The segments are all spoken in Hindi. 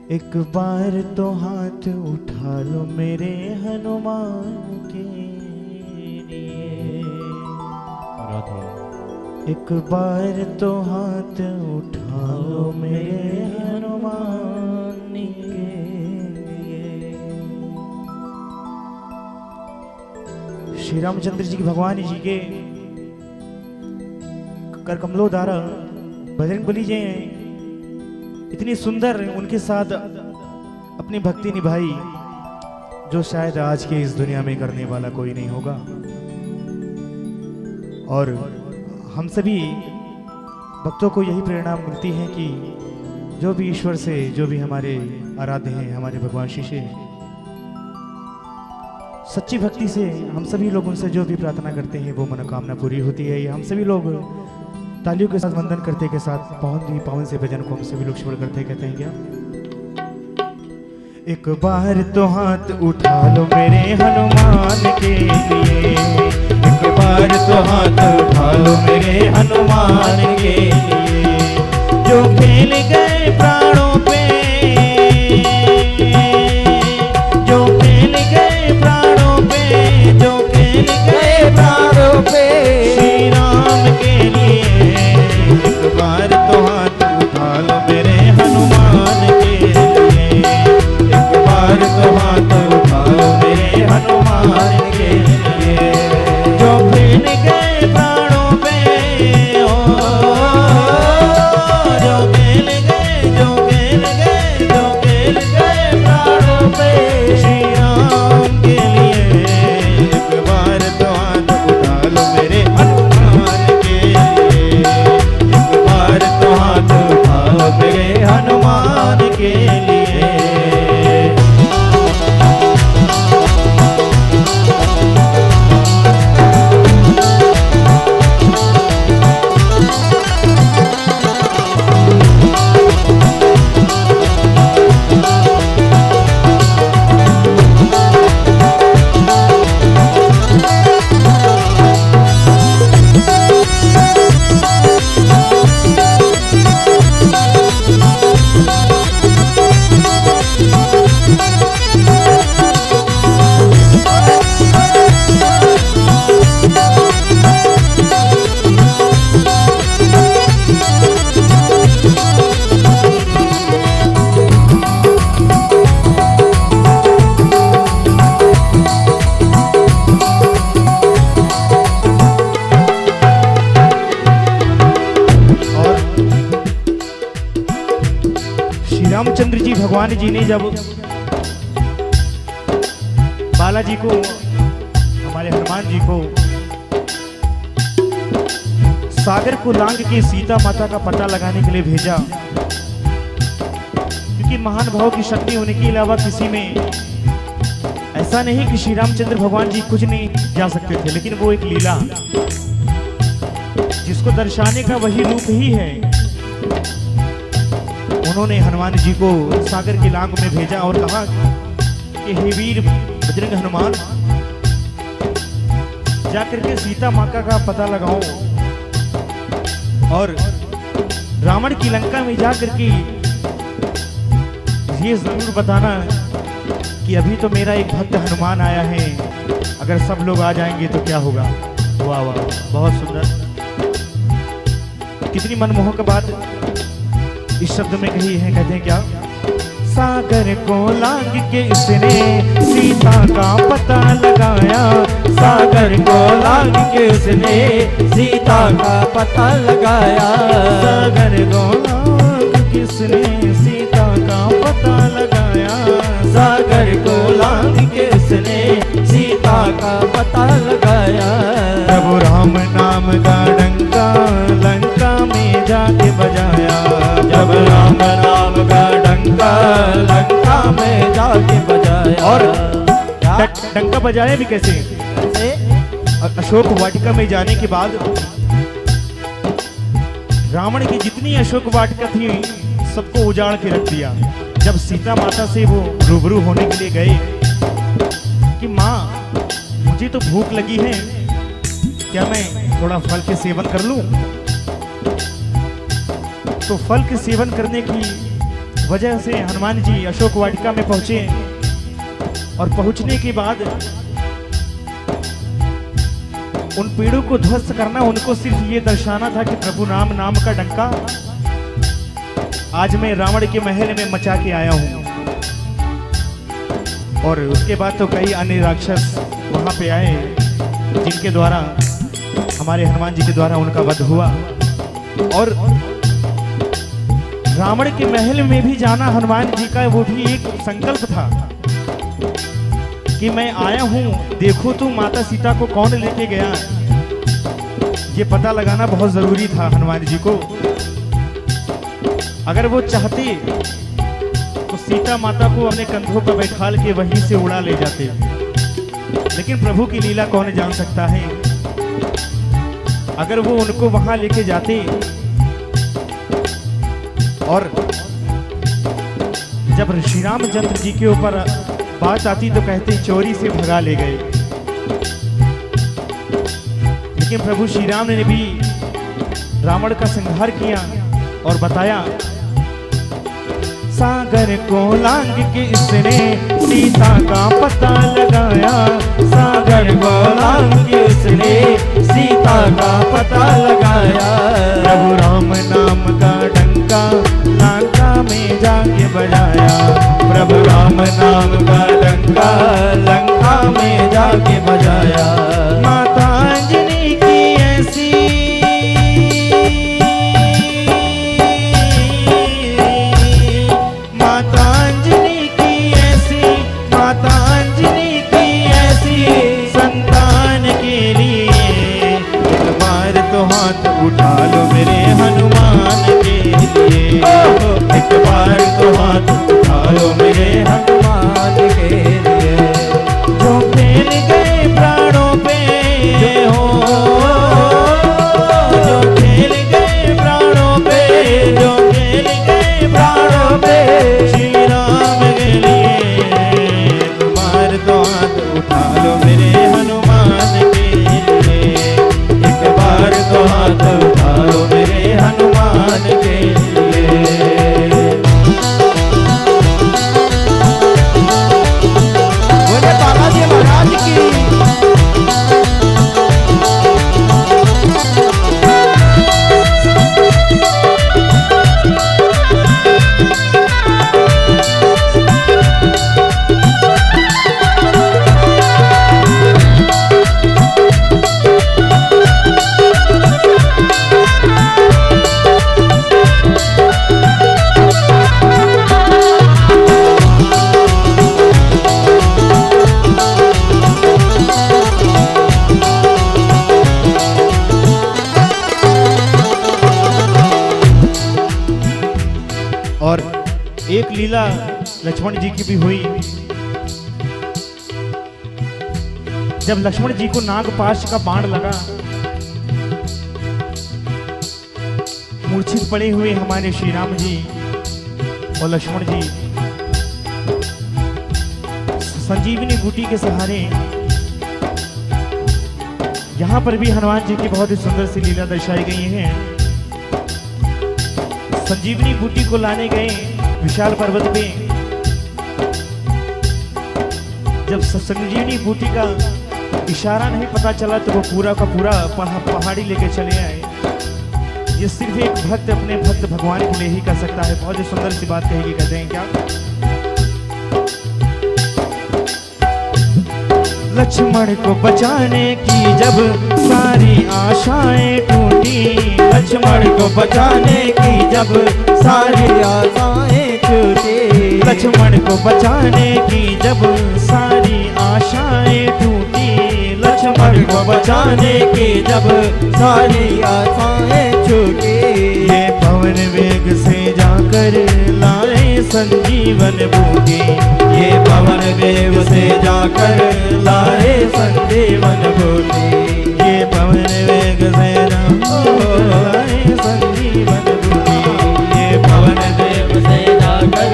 एक बार तो हाथ उठा लो मेरे हनुमान के लिए। एक बार तो हाथ उठा लो मेरे हनुमान के लिए। श्री रामचंद्र जी की भगवान जी के कर कमलों द्वारा बजरंगबली जी इतनी सुंदर उनके साथ अपनी भक्ति निभाई जो शायद आज के इस दुनिया में करने वाला कोई नहीं होगा। और हम सभी भक्तों को यही प्रेरणा मिलती है कि जो भी ईश्वर से, जो भी हमारे आराध्य हैं, हमारे भगवान श्री से सच्ची भक्ति से हम सभी लोग उनसे जो भी प्रार्थना करते हैं वो मनोकामना पूरी होती है। ये हम सभी लोग तालियों के साथ वंदन करते के साथ पावन से भजन को हम सभी लोग श्रवण करते कहते हैं क्या? एक बार तो हाथ उठा लो मेरे हनुमान के लिए। एक बार तो हाथ उठा लो मेरे हनुमान के लिए। जो खेल गए प्राणों पे, जो खेल गए प्राणों पे, जो खेल गए प्राणों पे श्री राम के लिए। एक बार तो हाथ उठा लो मेरे हनुमान के लिए। एक बार तो हाथ उठा लो मेरे हनुमान के लिए। जो खेल गए प्राणों पे, ओ जो खेल गए, जो खेल गए, जो खेल गए प्राणों पे श्री राम के लिए। एक बार तो हाथ उठा लो मेरे हनुमान के लिए। एक बार तो हाथ उठा लो मेरे हनुमान के लिए। रामचंद्र जी भगवान जी ने जब बालाजी को, हमारे हनुमान जी को सागर को लांग के सीता माता का पता लगाने के लिए भेजा, क्योंकि महान भाव की शक्ति होने के अलावा किसी में ऐसा नहीं कि श्री रामचंद्र भगवान जी कुछ नहीं जा सकते थे, लेकिन वो एक लीला जिसको दर्शाने का वही रूप ही है। उन्होंने हनुमान जी को सागर की लांग में भेजा और कहा कि हे वीर बजरंग हनुमान, जाकर के सीता माता का पता लगाओ और रावण की लंका में जाकर के ये जरूर बताना कि अभी तो मेरा एक भक्त हनुमान आया है, अगर सब लोग आ जाएंगे तो क्या होगा। वाह वाह, बहुत सुंदर, कितनी मनमोहक बात इस शब्द में कही है। कहते हैं क्या? सागर को लांग के इसने सीता का पता लगाया। सागर को लांग के उसने सीता का पता लगाया। सागर को लांग के उसने सीता का पता लगाया। सागर को लांग के उसने सीता का पता लगाया। प्रभु राम नाम का डंका लंका में जाके बजाया। जब राम नाम का डंका लंका में जाके बजाया। और डंका बजाया भी कैसे? अशोक वाटिका में जाने के बाद रावण की जितनी अशोक वाटिका थी सबको उजाड़ के रख दिया। जब सीता माता से वो रूबरू होने के लिए गए कि माँ मुझे तो भूख लगी है, क्या मैं थोड़ा फल के सेवन कर लूं? तो फल के सेवन करने की वजह से हनुमान जी अशोक वाटिका में पहुंचे और पहुंचने के बाद उन पेड़ों को ध्वस्त करना उनको सिर्फ ये दर्शाना था कि प्रभु राम नाम का डंका आज मैं रावण के महल में मचा के आया हूं। और उसके बाद तो कई अन्य राक्षस वहां पे आए जिनके द्वारा हमारे हनुमान जी के द्वारा उनका वध हुआ। और रावण के महल में भी जाना हनुमान जी का वो भी एक संकल्प था कि मैं आया हूं, देखो तो माता सीता को कौन लेके गया। ये पता लगाना बहुत जरूरी था हनुमान जी को। अगर वो चाहते तो सीता माता को अपने कंधों पर बैठाल के वहीं से उड़ा ले जाते, लेकिन प्रभु की लीला कौन जान सकता है। अगर वो उनको वहां लेके जाते और जब श्री रामचंद्र जी के ऊपर बात आती तो कहते चोरी से भगा ले गए, लेकिन प्रभु श्री राम ने भी रावण का संहार किया और बताया सागर को लांग के इसने सीता का पता लगाया। सागर को लांग के इसने सीता का पता लगाया। प्रभु राम नाम का डंका लंका में जाके बजाया। प्रभु राम नाम का डंका लंका में जाके बजाया। माता अंजनी की ऐसी उठा लो मेरे हनुमान के लिए। एक बार तो हाथ उठा लो मेरे हनुमान के लिए। जो खेल गए प्राणों पे हो, जो खेल गए प्राणों पे, जो खेल गए प्राणों पे श्री राम के लिए। एक बार तो हाथ उठा लो मेरे हनुमान के लिए। एक बार तो हाथ उठा लो मेरे हनुमान के लिए। बोले बालाजी महाराज की। और एक लीला लक्ष्मण जी की भी हुई। जब लक्ष्मण जी को नागपाश का बाण लगा, मूर्छित पड़े हुए हमारे श्री राम जी और लक्ष्मण जी संजीवनी बूटी के सहारे, यहां पर भी हनुमान जी की बहुत ही सुंदर सी लीला दर्शाई गई है। संजीवनी बूटी को लाने गए विशाल पर्वत पे। जब संजीवनी बूटी का इशारा नहीं पता चला तो वो पूरा का पूरा पहाड़ी लेके चले आए। ये सिर्फ एक भक्त अपने भक्त भगवान के लिए ही कर सकता है। बहुत ही सुंदर सी बात कहेगी, कहते हैं क्या? लक्ष्मण को बचाने की जब सारी आशाएं टूटी। लक्ष्मण को बचाने की जब सारी आशाएं टूटी। लक्ष्मण को बचाने की जब सारी आशाएं टूटी। लक्ष्मण को बचाने की जब सारी आशाएं छूटी। ये पवन वेग से जाकर लाए संजीवन बूटी। ये पवन वेग से जाकर लाए संजीवन बूटी। ये पवन वेग से जाकर लाए संजीवन बूटी। ये पवन वेग से जाकर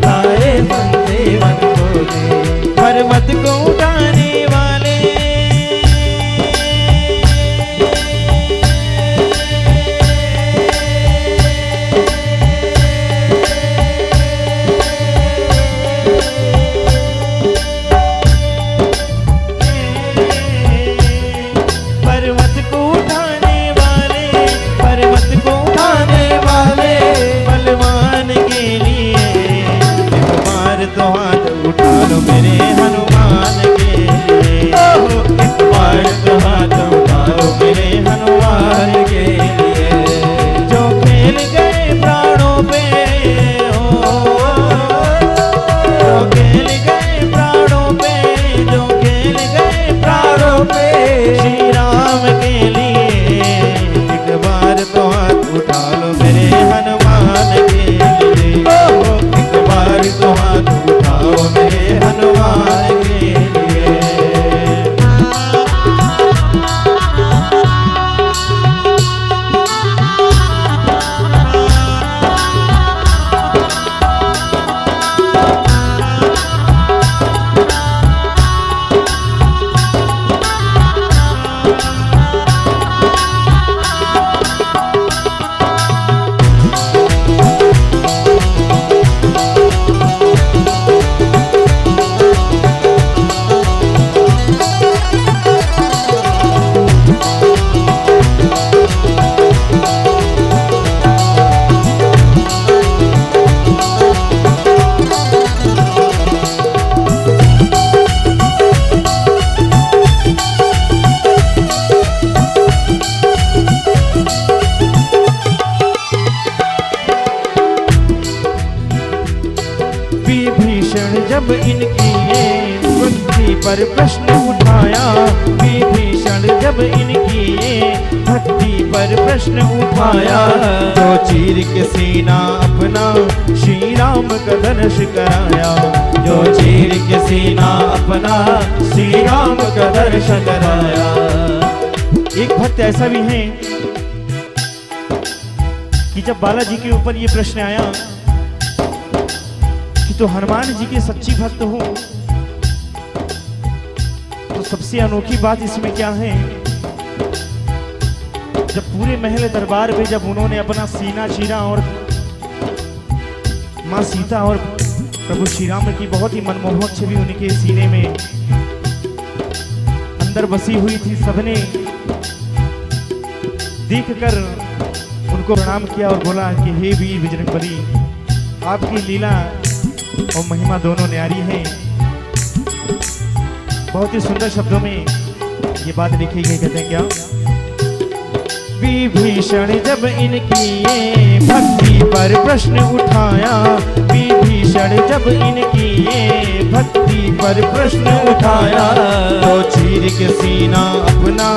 लाए संजीवन बूटी। पर्वत को उठाने वाले जब इनकी ये भक्ति पर प्रश्न उठाया, विभीषण जब इनकी ये भक्ति पर प्रश्न उठाया, तो चीर के सीना अपना श्री राम का दर्श कराया, जो चीर के सीना अपना श्री राम का दर्श कराया। एक भक्त ऐसा भी है कि जब बालाजी के ऊपर ये प्रश्न आया कि तो हनुमान जी के सच्ची भक्त हो, तो सबसे अनोखी बात इसमें क्या है, जब पूरे महल दरबार में जब उन्होंने अपना सीना चीरा और मां सीता और प्रभु श्री राम की बहुत ही मनमोहक छवि उनके सीने में अंदर बसी हुई थी, सबने देखकर उनको प्रणाम किया और बोला कि हे वीर बजरंगबली, आपकी लीला और महिमा दोनों न्यारी है। बहुत ही सुंदर शब्दों में ये बात लिखी गई, कहते हैं क्या, विभीषण जब इनकी ये भक्ति पर प्रश्न उठाया, विभीषण जब इनकी ये भक्ति पर प्रश्न उठाया, तो चीर के सीना अपना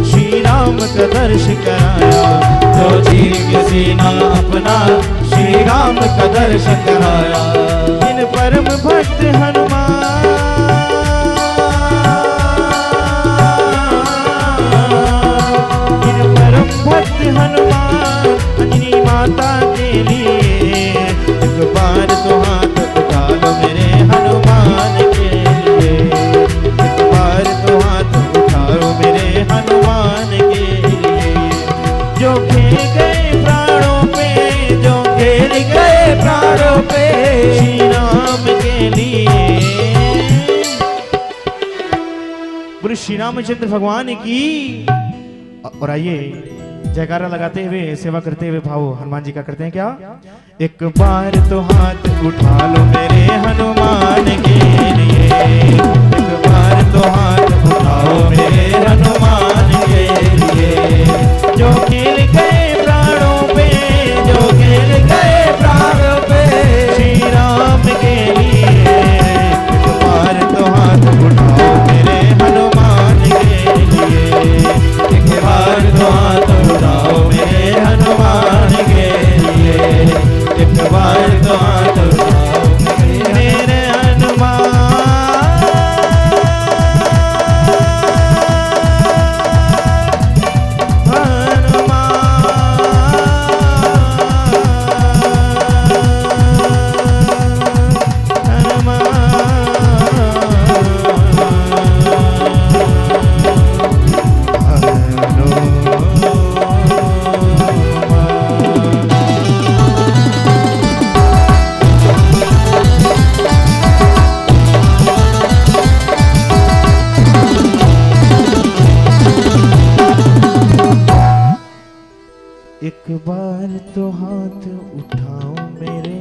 श्री राम का दर्श कराया, तो चीर के सीना अपना श्री राम का दर्श कराया। इन परम भक्त हनुमान, इन परम भक्त हनुमान अंजनी माता के लिए, एक बार तो हाथ उठा लो मेरे हनुमान के लिए, एक बार तो हाथ उठा लो मेरे हनुमान के लिए, जो खेल गए प्राणों पे, जो खेल गए प्राणों पे श्री राम के लिए। बोले श्री रामचंद्र भगवान की। और आइए जयकारा लगाते हुए सेवा करते हुए भाव हनुमान जी का करते हैं क्या, एक बार तो हाथ उठा लो मेरे हनुमान के लिए, एक बार तो हाथ उठाओ मेरे हनुमान के लिए, जो खेल गए प्राणों पे, जो खेल गए प्राणों पे श्री राम के लिए, एक बार तो हाथ उठाओ मेरे हनुमान के लिए, एक बार तो हाथ उठाओ मेरे हनुमान के लिए, एक बार तो हाथ उठाओ मेरे हनुमान। एक बार तो हाथ उठाओ मेरे